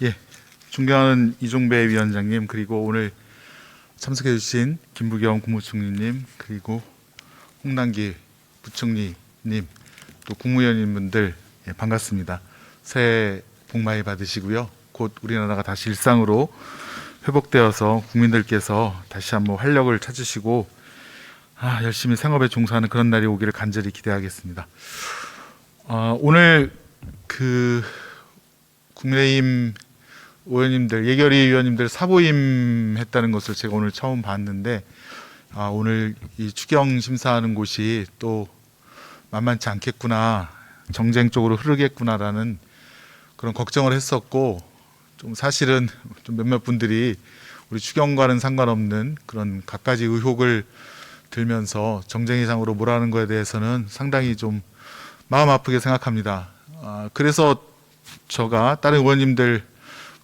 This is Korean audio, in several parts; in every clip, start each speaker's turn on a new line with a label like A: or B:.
A: 예, 존경하는 이종배 위원장님, 그리고 오늘 참석해 주신 김부겸 국무총리님, 그리고 홍남기 부총리님, 또 국무위원님분들, 예, 반갑습니다. 새해 복 많이 받으시고요. 곧 우리나라가 다시 일상으로 회복되어서 국민들께서 다시 한번 활력을 찾으시고 열심히 생업에 종사하는 그런 날이 오기를 간절히 기대하겠습니다. 오늘 국민의힘 의원님들, 예결위 의원님들 사보임 했다는 것을 제가 오늘 처음 봤는데, 오늘 이 추경 심사하는 곳이 또 만만치 않겠구나, 정쟁 쪽으로 흐르겠구나라는 그런 걱정을 했었고, 좀 사실은 좀 몇몇 분들이 우리 추경과는 상관없는 그런 갖가지 의혹을 들면서 정쟁의장으로 몰아가는 것에 대해서는 상당히 좀 마음 아프게 생각합니다. 그래서 제가 다른 의원님들과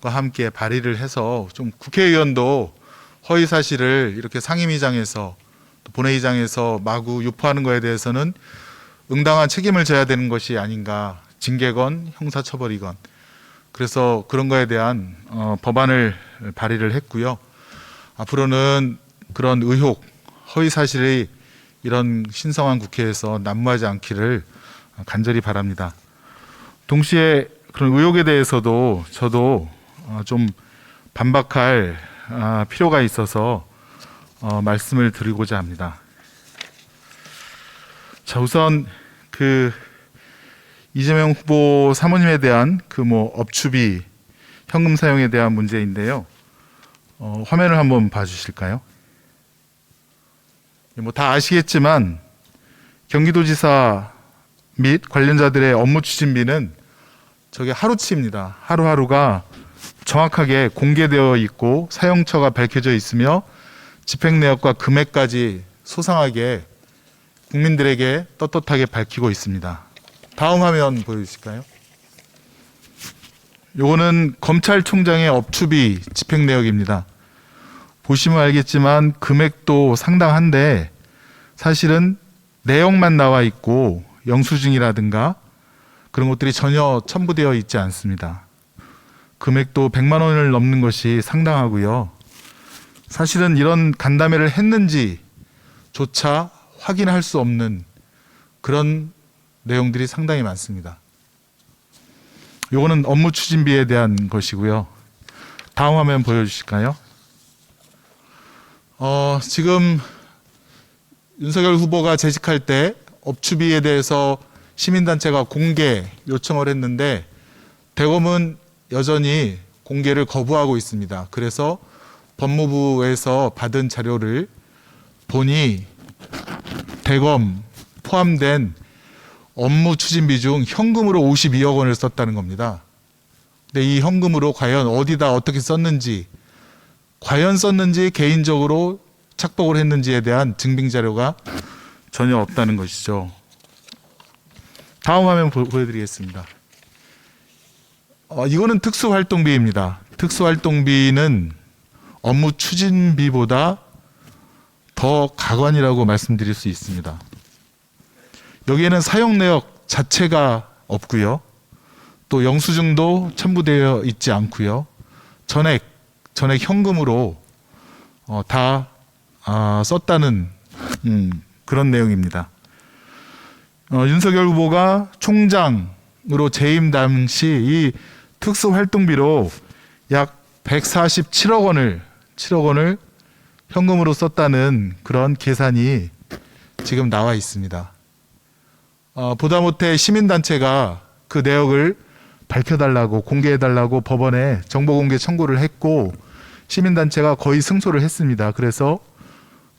A: 함께 발의를 해서 좀 국회의원도 허위 사실을 이렇게 상임위장에서 또 본회의장에서 마구 유포하는 것에 대해서는 응당한 책임을 져야 되는 것이 아닌가, 징계건 형사처벌이건. 그래서 그런 거에 대한 법안을 발의를 했고요. 앞으로는 그런 의혹, 허위 사실이 이런 신성한 국회에서 난무하지 않기를 간절히 바랍니다. 동시에 그런 의혹에 대해서도 저도 좀 반박할 필요가 있어서 말씀을 드리고자 합니다. 자, 우선 이재명 후보 사모님에 대한 업추비 현금 사용에 대한 문제인데요. 화면을 한번 봐주실까요? 다 아시겠지만 경기도지사 및 관련자들의 업무 추진비는 저게 하루치입니다. 하루하루가 정확하게 공개되어 있고 사용처가 밝혀져 있으며 집행 내역과 금액까지 소상하게 국민들에게 떳떳하게 밝히고 있습니다. 다음 화면 보여주실까요? 요거는 검찰총장의 업추비 집행 내역입니다. 보시면 알겠지만 금액도 상당한데 사실은 내역만 나와 있고 영수증이라든가 그런 것들이 전혀 첨부되어 있지 않습니다. 금액도 100만 원을 넘는 것이 상당하고요. 사실은 이런 간담회를 했는지조차 확인할 수 없는 그런 내용들이 상당히 많습니다. 요거는 업무 추진비에 대한 것이고요. 다음 화면 보여주실까요? 지금 윤석열 후보가 재직할 때 업추비에 대해서 시민단체가 공개 요청을 했는데 대검은 여전히 공개를 거부하고 있습니다. 그래서 법무부에서 받은 자료를 보니 대검 포함된 업무 추진비 중 현금으로 52억 원을 썼다는 겁니다. 근데 이 현금으로 과연 어디다 어떻게 썼는지, 과연 썼는지 개인적으로 착복을 했는지에 대한 증빙 자료가 전혀 없다는 것이죠. 다음 화면 보여드리겠습니다. 이거는 특수활동비입니다. 특수활동비는 업무 추진비보다 더 가관이라고 말씀드릴 수 있습니다. 여기에는 사용 내역 자체가 없고요. 또 영수증도 첨부되어 있지 않고요. 전액 현금으로 다 썼다는 그런 내용입니다. 윤석열 후보가 총장으로 재임 당시 이 특수활동비로 약 147억 원을 현금으로 썼다는 그런 계산이 지금 나와 있습니다. 보다 못해 시민단체가 그 내역을 밝혀달라고, 공개해달라고 법원에 정보공개 청구를 했고 시민단체가 거의 승소를 했습니다. 그래서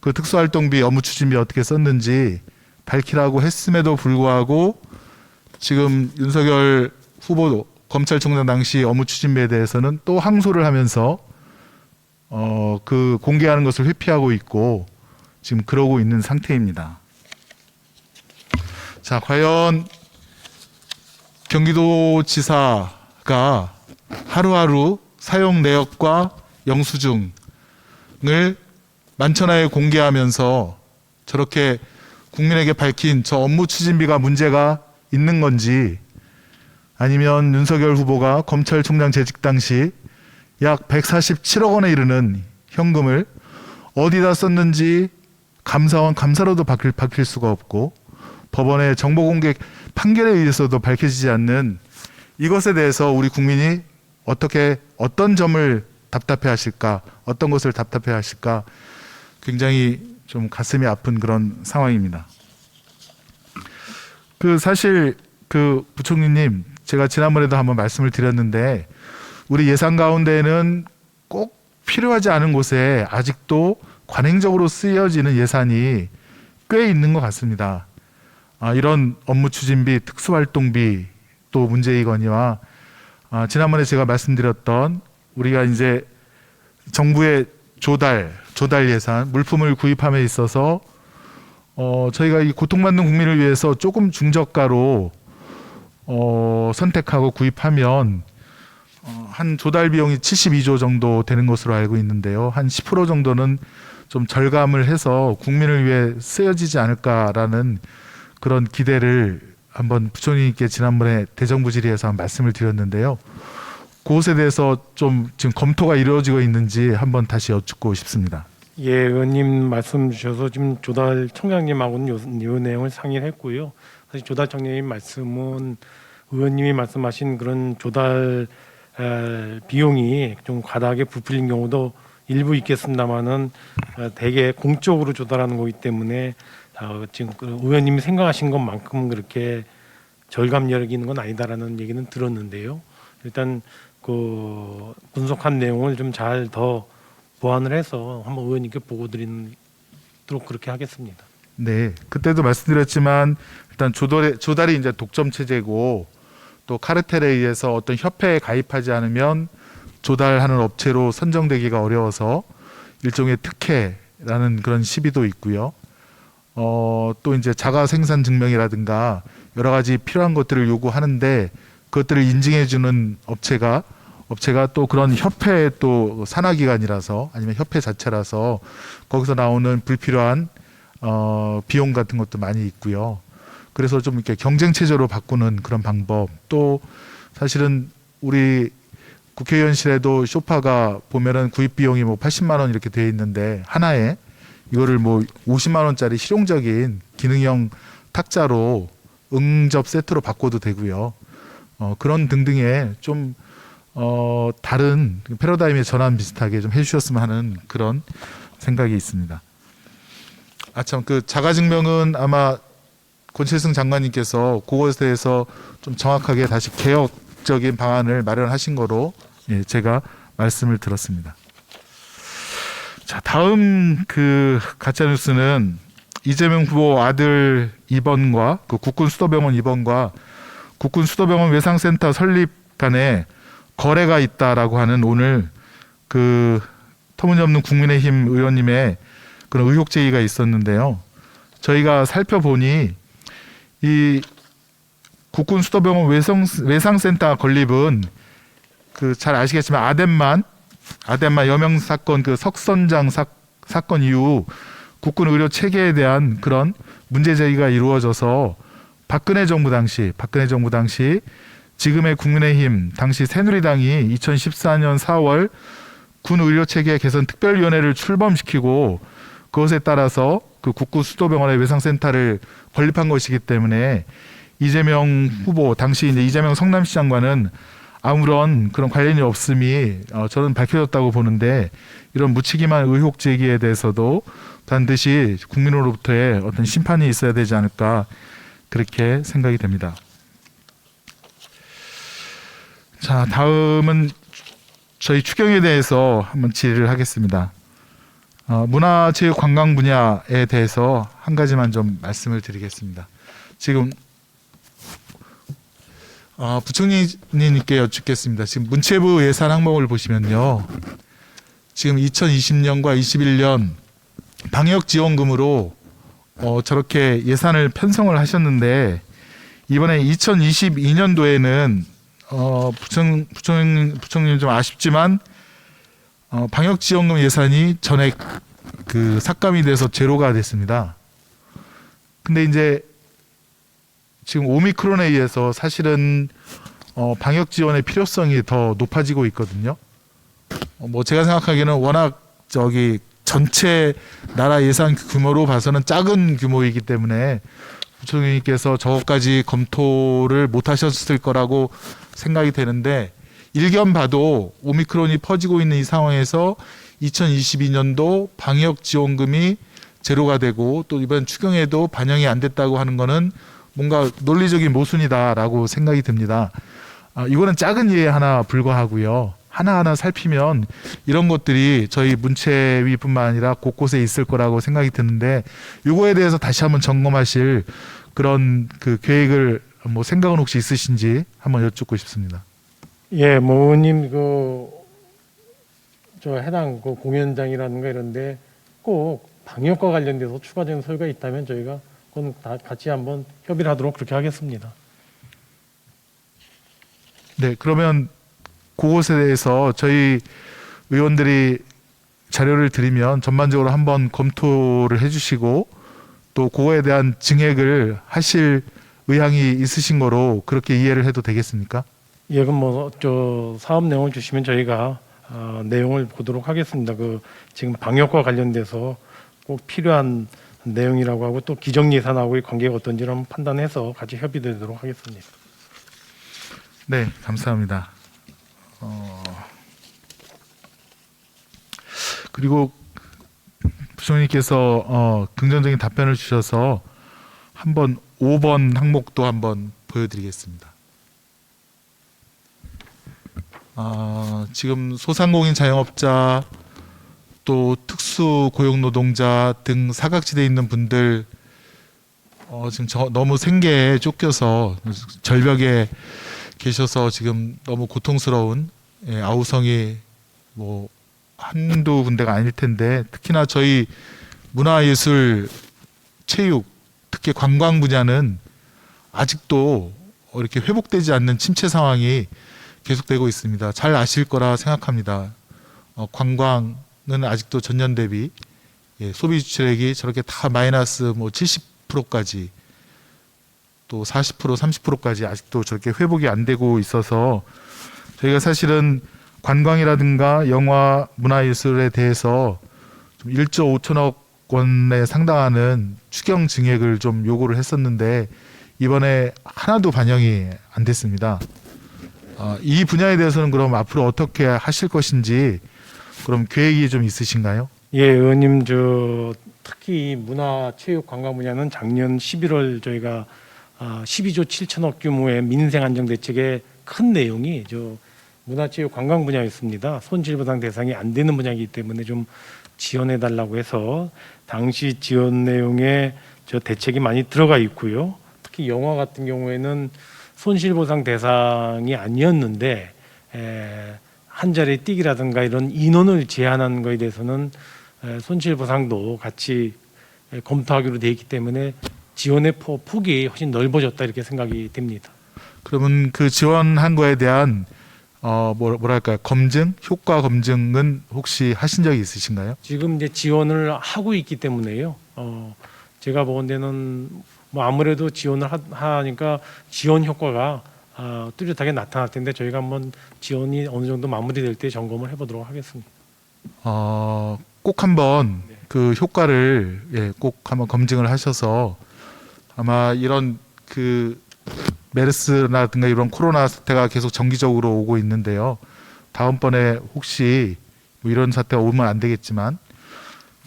A: 그 특수활동비, 업무추진비 어떻게 썼는지 밝히라고 했음에도 불구하고 지금 윤석열 후보 검찰총장 당시 업무추진비에 대해서는 또 항소를 하면서 그 공개하는 것을 회피하고 있고 지금 그러고 있는 상태입니다. 자, 과연 경기도지사가 하루하루 사용 내역과 영수증을 만천하에 공개하면서 저렇게 국민에게 밝힌 저 업무 추진비가 문제가 있는 건지, 아니면 윤석열 후보가 검찰총장 재직 당시 약 147억 원에 이르는 현금을 어디다 썼는지 감사원 감사로도 밝힐 수가 없고 법원의 정보공개 판결에 의해서도 밝혀지지 않는 이것에 대해서 우리 국민이 어떤 점을 답답해 하실까, 어떤 것을 답답해 하실까 굉장히 좀 가슴이 아픈 그런 상황입니다. 사실 부총리님, 제가 지난번에도 한번 말씀을 드렸는데 우리 예산 가운데는 꼭 필요하지 않은 곳에 아직도 관행적으로 쓰여지는 예산이 꽤 있는 것 같습니다. 이런 업무 추진비, 특수활동비 또 문제이거니와 지난번에 제가 말씀드렸던 우리가 이제 정부의 조달 예산, 물품을 구입함에 있어서 저희가 이 고통받는 국민을 위해서 조금 중저가로 선택하고 구입하면 한 조달 비용이 72조 정도 되는 것으로 알고 있는데요. 한 10% 정도는 좀 절감을 해서 국민을 위해 쓰여지지 않을까라는 그런 기대를 한번 부총리님께 지난번에 대정부 질의에서 한 말씀을 드렸는데요. 그것에 대해서 좀 지금 검토가 이루어지고 있는지 한번 다시 여쭙고 싶습니다.
B: 예, 의원님 말씀 주셔서 지금 조달 청장님하고는 요 내용을 상의를 했고요. 사실 조달 청장님 말씀은 의원님이 말씀하신 그런 조달 비용이 좀 과다하게 부풀린 경우도 일부 있겠습니다만은 대개 공적으로 조달하는 거기 때문에 지금 의원님이 생각하신 것만큼 그렇게 절감력이 있는 건 아니다라는 얘기는 들었는데요. 일단 그 분석한 내용을 좀 잘 더 보완을 해서 한번 의원님께 보고 드리도록 그렇게 하겠습니다.
A: 네, 그때도 말씀드렸지만 일단 조달이 이제 독점 체제고 또 카르텔에 의해서 어떤 협회에 가입하지 않으면 조달하는 업체로 선정되기가 어려워서 일종의 특혜라는 그런 시비도 있고요. 또 이제 자가 생산 증명이라든가 여러 가지 필요한 것들을 요구하는데 그것들을 인증해주는 업체가 또 그런 협회 또 산하기관이라서 아니면 협회 자체라서 거기서 나오는 불필요한 비용 같은 것도 많이 있고요. 그래서 좀 이렇게 경쟁 체제로 바꾸는 그런 방법, 또 사실은 우리 국회의원실에도 쇼파가 보면은 구입 비용이 뭐 80만 원 이렇게 돼 있는데 하나에 이거를 뭐 50만 원짜리 실용적인 기능형 탁자로 응접 세트로 바꿔도 되고요. 그런 등등의 좀 다른 패러다임의 전환 비슷하게 좀 해주셨으면 하는 그런 생각이 있습니다. 참 자가증명은 아마 권칠승 장관님께서 그것에 대해서 좀 정확하게 다시 개혁적인 방안을 마련하신 거로 제가 말씀을 들었습니다. 자, 다음 가짜뉴스는 이재명 후보 아들 입원과 국군수도병원 입원과 국군수도병원 외상센터 설립 간에 거래가 있다라고 하는 오늘 터무니없는 국민의힘 의원님의 그런 의혹 제기가 있었는데요. 저희가 살펴보니 이 국군수도병원 외상센터 건립은 잘 아시겠지만 아덴만 여명 사건 석선장 사건 이후 국군 의료 체계에 대한 그런 문제 제기가 이루어져서 박근혜 정부 당시 지금의 국민의힘 당시 새누리당이 2014년 4월 군 의료 체계 개선 특별위원회를 출범시키고 그것에 따라서 국군수도병원의 외상센터를 건립한 것이기 때문에 이재명 후보 당시 이제 이재명 성남시장과는 아무런 그런 관련이 없음이 저는 밝혀졌다고 보는데 이런 무책임한 의혹 제기에 대해서도 반드시 국민으로부터의 어떤 심판이 있어야 되지 않을까 그렇게 생각이 됩니다. 자, 다음은 저희 추경에 대해서 한번 질의를 하겠습니다. 문화체육관광 분야에 대해서 한 가지만 좀 말씀을 드리겠습니다. 지금 부총리님께 여쭙겠습니다. 지금 문체부 예산 항목을 보시면요. 지금 2020년과 21년 방역지원금으로 저렇게 예산을 편성을 하셨는데 이번에 2022년도에는 부총리님 좀 아쉽지만 방역지원금 예산이 전액 삭감이 돼서 제로가 됐습니다. 근데 이제 지금 오미크론에 의해서 사실은 방역 지원의 필요성이 더 높아지고 있거든요. 뭐 제가 생각하기에는 워낙 전체 나라 예산 규모로 봐서는 작은 규모이기 때문에 부총리님께서 저것까지 검토를 못 하셨을 거라고 생각이 되는데, 일견 봐도 오미크론이 퍼지고 있는 이 상황에서 2022년도 방역 지원금이 제로가 되고 또 이번 추경에도 반영이 안 됐다고 하는 거는 뭔가 논리적인 모순이다라고 생각이 듭니다. 이거는 작은 예에 하나 불과하고요. 하나하나 살피면 이런 것들이 저희 문체위뿐만 아니라 곳곳에 있을 거라고 생각이 드는데, 이거에 대해서 다시 한번 점검하실 그런 그 계획을 뭐 생각은 혹시 있으신지 한번 여쭙고 싶습니다.
B: 예, 뭐 의원님 저 해당 공연장이라든가 이런데 꼭 방역과 관련돼서 추가적인 소요가 있다면 저희가 그건 다 같이 한번 협의를 하도록 그렇게 하겠습니다.
A: 네, 그러면 그것에 대해서 저희 의원들이 자료를 드리면 전반적으로 한번 검토를 해주시고 또 그거에 대한 증액을 하실 의향이 있으신 거로 그렇게 이해를 해도 되겠습니까?
B: 예, 그럼 뭐 저 사업 내용을 주시면 저희가 내용을 보도록 하겠습니다. 지금 방역과 관련돼서 꼭 필요한 내용이라고 하고 또 기정 예산하고의 관계가 어떤지를 한번 판단해서 같이 협의되도록 하겠습니다.
A: 네, 감사합니다. 그리고 부총리께서 긍정적인 답변을 주셔서 한번 5번 항목도 한번 보여드리겠습니다. 지금 소상공인 자영업자 또 특수 고용노동자 등 사각지대에 있는 분들 지금 너무 생계에 쫓겨서 절벽에 계셔서 지금 너무 고통스러운 아우성이 뭐 한두 군데가 아닐 텐데, 특히나 저희 문화예술, 체육, 특히 관광 분야는 아직도 이렇게 회복되지 않는 침체 상황이 계속되고 있습니다. 잘 아실 거라 생각합니다. 관광은 아직도 전년 대비 소비 지출액이 저렇게 다 마이너스 뭐 70%까지 또 40%, 30%까지 아직도 저렇게 회복이 안 되고 있어서 저희가 사실은 관광이라든가 영화, 문화예술에 대해서 좀 1조 5천억 원에 상당하는 추경 증액을 좀 요구를 했었는데 이번에 하나도 반영이 안 됐습니다. 이 분야에 대해서는 그럼 앞으로 어떻게 하실 것인지 그럼 계획이 좀 있으신가요?
B: 예, 의원님 특히 문화체육관광 분야는 작년 11월 저희가 12조 7천억 규모의 민생안정대책의 큰 내용이 문화체육관광 분야였습니다. 손실보상 대상이 안 되는 분야이기 때문에 좀 지원해 달라고 해서 당시 지원 내용에 대책이 많이 들어가 있고요. 특히 영화 같은 경우에는 손실보상 대상이 아니었는데 한 자리 뛰기라든가 이런 인원을 제한하는 것에 대해서는 손실보상도 같이 검토하기로 되어 있기 때문에 지원의 폭이 훨씬 넓어졌다 이렇게 생각이 됩니다.
A: 그러면 그 지원한 거에 대한 뭐랄까요, 검증, 효과 검증은 혹시 하신 적이 있으신가요?
B: 지금 이제 지원을 하고 있기 때문에요. 제가 보건 데는 뭐 아무래도 지원을 하니까 지원 효과가 뚜렷하게 나타날 텐데 저희가 한번 지원이 어느 정도 마무리될 때 점검을 해보도록 하겠습니다.
A: 꼭 한번 그 효과를 꼭 한번 검증을 하셔서 아마 이런 그 메르스라든가 이런 코로나 사태가 계속 정기적으로 오고 있는데요. 다음번에 혹시 뭐 이런 사태가 오면 안 되겠지만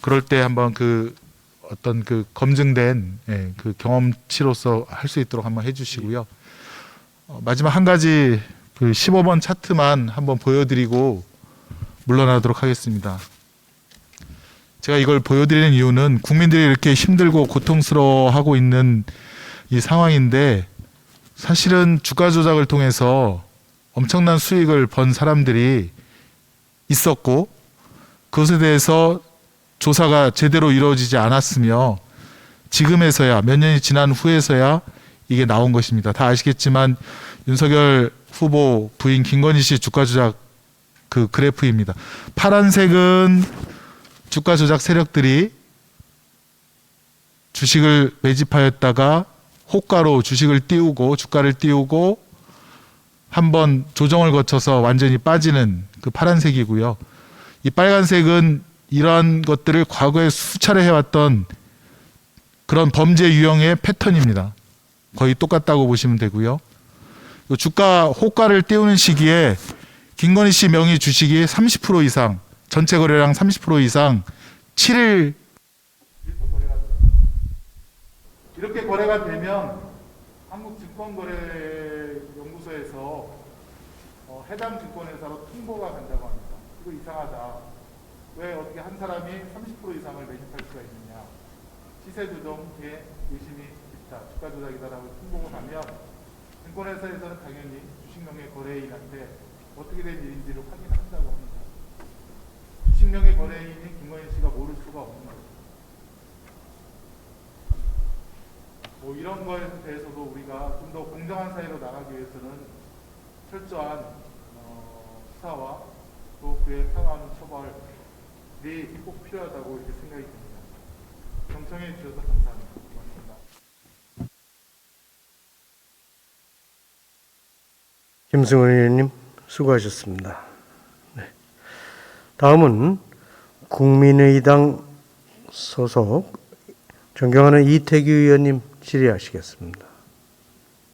A: 그럴 때 한번 그 어떤 그 검증된 그 경험치로서 할 수 있도록 한번 해주시고요. 마지막 한 가지 그 15번 차트만 한번 보여드리고 물러나도록 하겠습니다. 제가 이걸 보여드리는 이유는 국민들이 이렇게 힘들고 고통스러워하고 있는 이 상황인데 사실은 주가 조작을 통해서 엄청난 수익을 번 사람들이 있었고 그것에 대해서 조사가 제대로 이루어지지 않았으며 지금에서야 몇 년이 지난 후에서야 이게 나온 것입니다. 다 아시겠지만 윤석열 후보 부인 김건희 씨 주가 조작 그 그래프입니다. 파란색은 주가 조작 세력들이 주식을 매집하였다가 호가로 주식을 띄우고 주가를 띄우고 한번 조정을 거쳐서 완전히 빠지는 그 파란색이고요. 이 빨간색은 이러한 것들을 과거에 수차례 해왔던 그런 범죄 유형의 패턴입니다. 거의 똑같다고 보시면 되고요. 요 주가 호가를 띄우는 시기에 김건희 씨 명의 주식이 30% 이상, 전체 거래량 30% 이상 7일 이렇게 거래가 되면 한국증권거래연구소에서 해당 증권회사로 통보가 간다고 합니다. 이거 이상하다. 왜 어떻게 한 사람이 30% 이상을 매집할 수가 있느냐. 시세 조정에 의심이 있다. 주가 조작이다라고 통보가 가면 증권회사에서는 당연히 주식명의 거래인한테 어떻게 된 일인지를 확인한다고 합니다. 주식명의 거래인인 김건희 씨가 모를 수가 없는 거죠. 뭐 이런 거에 대해서도 우리가 좀 더 공정한 사회로 나가기 위해서는 철저한 수사와 또 그에 상하는 처벌이 꼭 필요하다고 이렇게 생각이 듭니다. 경청해 주셔서 감사합니다. 고맙습니다.
C: 김승원 의원님 수고하셨습니다. 네. 다음은 국민의당 소속 존경하는 이태규 의원님 질의하시겠습니다.